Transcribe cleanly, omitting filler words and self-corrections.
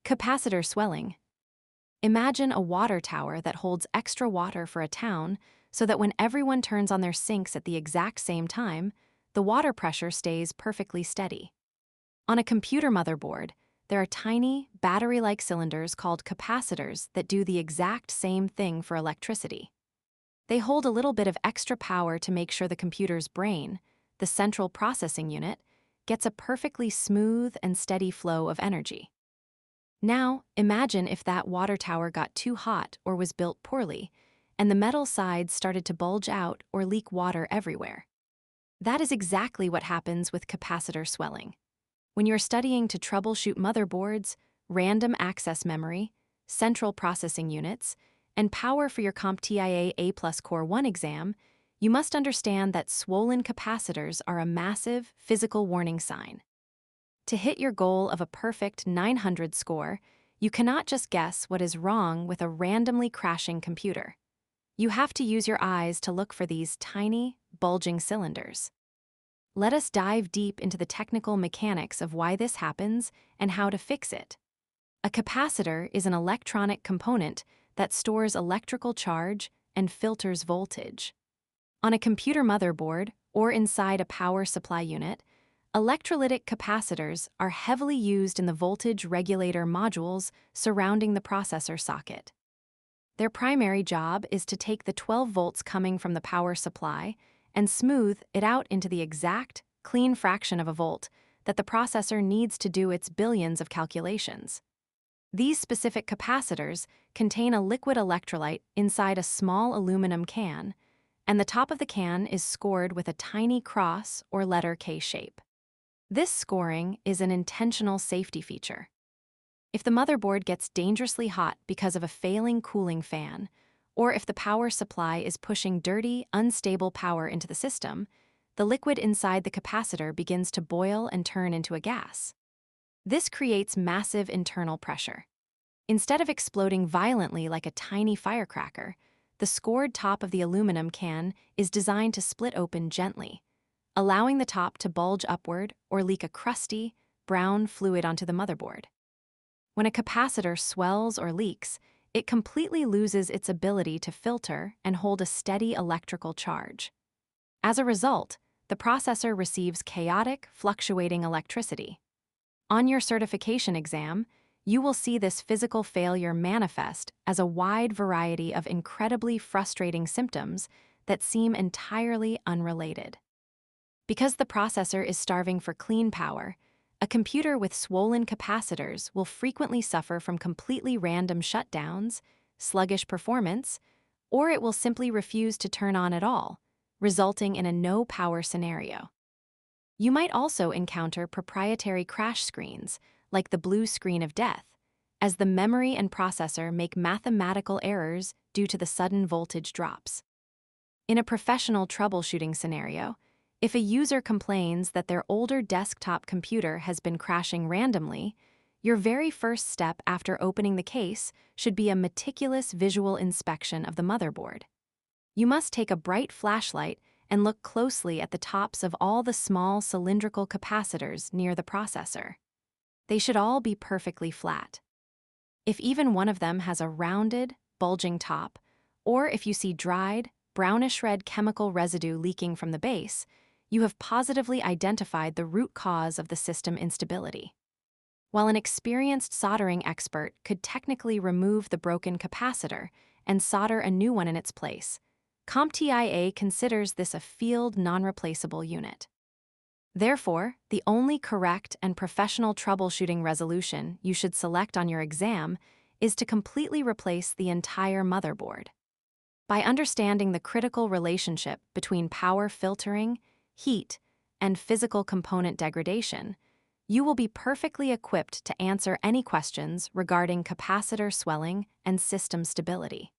Capacitor swelling. Imagine a water tower that holds extra water for a town so that when everyone turns on their sinks at the exact same time, the water pressure stays perfectly steady. On a computer motherboard, there are tiny, battery-like cylinders called capacitors that do the exact same thing for electricity. They hold a little bit of extra power to make sure the computer's brain, the central processing unit, gets a perfectly smooth and steady flow of energy. Now, imagine if that water tower got too hot or was built poorly, and the metal sides started to bulge out or leak water everywhere. That is exactly what happens with capacitor swelling. When you're studying to troubleshoot motherboards, random access memory, central processing units, and power for your CompTIA A+ Core 1 exam, you must understand that swollen capacitors are a massive physical warning sign. To hit your goal of a perfect 900 score, you cannot just guess what is wrong with a randomly crashing computer. You have to use your eyes to look for these tiny, bulging cylinders. Let us dive deep into the technical mechanics of why this happens and how to fix it. A capacitor is an electronic component that stores electrical charge and filters voltage. On a computer motherboard or inside a power supply unit, electrolytic capacitors are heavily used in the voltage regulator modules surrounding the processor socket. Their primary job is to take the 12 volts coming from the power supply and smooth it out into the exact, clean fraction of a volt that the processor needs to do its billions of calculations. These specific capacitors contain a liquid electrolyte inside a small aluminum can, and the top of the can is scored with a tiny cross or letter K shape. This scoring is an intentional safety feature. If the motherboard gets dangerously hot because of a failing cooling fan, or if the power supply is pushing dirty, unstable power into the system, the liquid inside the capacitor begins to boil and turn into a gas. This creates massive internal pressure. Instead of exploding violently like a tiny firecracker, the scored top of the aluminum can is designed to split open gently, allowing the top to bulge upward or leak a crusty, brown fluid onto the motherboard. When a capacitor swells or leaks, it completely loses its ability to filter and hold a steady electrical charge. As a result, the processor receives chaotic, fluctuating electricity. On your certification exam, you will see this physical failure manifest as a wide variety of incredibly frustrating symptoms that seem entirely unrelated. Because the processor is starving for clean power, a computer with swollen capacitors will frequently suffer from completely random shutdowns, sluggish performance, or it will simply refuse to turn on at all, resulting in a no-power scenario. You might also encounter proprietary crash screens, like the blue screen of death, as the memory and processor make mathematical errors due to the sudden voltage drops. In a professional troubleshooting scenario, if a user complains that their older desktop computer has been crashing randomly, your very first step after opening the case should be a meticulous visual inspection of the motherboard. You must take a bright flashlight and look closely at the tops of all the small cylindrical capacitors near the processor. They should all be perfectly flat. If even one of them has a rounded, bulging top, or if you see dried, brownish-red chemical residue leaking from the base, you have positively identified the root cause of the system instability. While an experienced soldering expert could technically remove the broken capacitor and solder a new one in its place, CompTIA considers this a field non-replaceable unit. Therefore, the only correct and professional troubleshooting resolution you should select on your exam is to completely replace the entire motherboard. By understanding the critical relationship between power filtering, heat, and physical component degradation, you will be perfectly equipped to answer any questions regarding capacitor swelling and system stability.